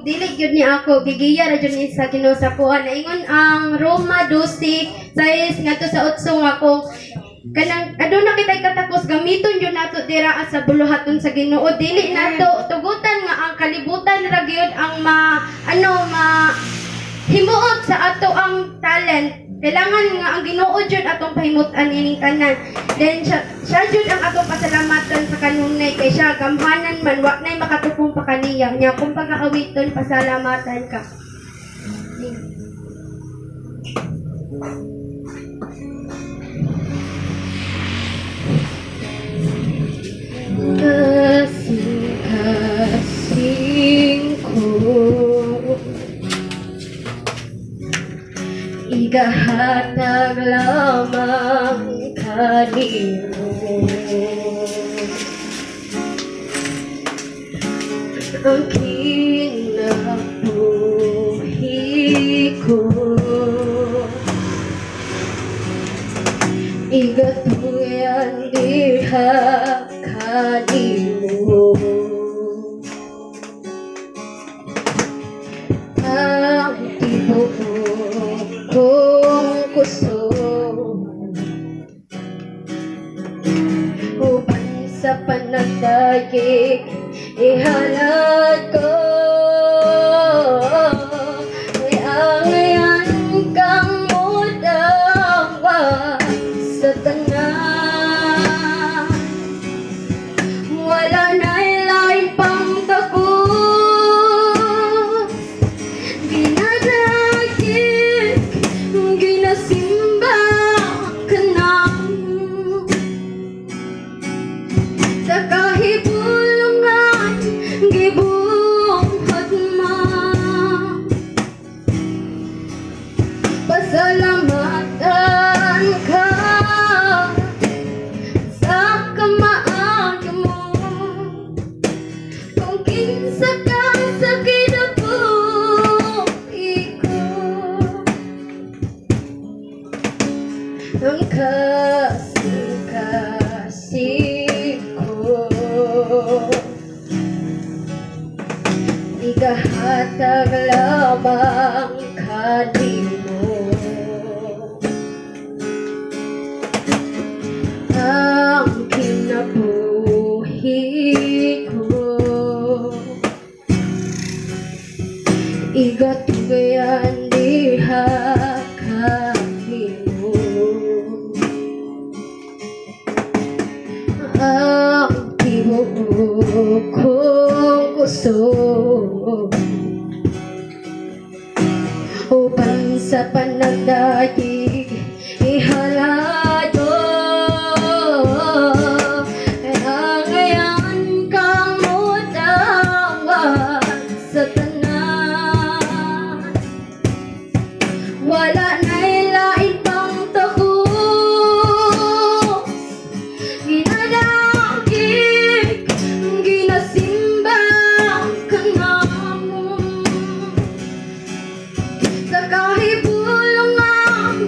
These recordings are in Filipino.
dili gyud ni ako gigiya ra jud ni sa Ginoo sa kuan. Ingon ang Roma 12 6 ngadto sa 8 ako kanang aduna kitay katapos gamiton jud nato dira sa buluhaton sa Ginoo. Dili nato tugutan nga ang kalibutan ra gyud ang himuot sa ato ang talent. Kailangan nga ang Ginoo jud atong pahimutan ining tanan. Then siya jud ang atong pasalamatan sa kanunay kay siya gamhanan man wa nay makatupong pa kaniya. Nya kung pag-aawiton pasalamatan ka. Kasing-kasing ko igahatag lamang kanimo ang kinabuhi ko igatuyan diha kanimo ang tibuok kong gusto uban sa panagdayeg ihalad ko ngayon kang mudawa sa tanan wala na'y lain pang takot ginadagig ginasimba ka na sa kahibulungan gibuhat ma pasalamatan ka sa kamaayo mo kung kinsa kang sa kinabuhi ko ang kasing-kasing ko igahatag lamang kanimo ang kinabuhi ko igatuyan diha kanimo ang tibuok kong gusto uban sa panagdayeg ihalad ko ngayon kang mudawa sa tanan wala na'y lain pang takot ginadagig ginasimba ka namo sa kahibulungan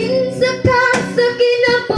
kinsa ka sa kinabuhi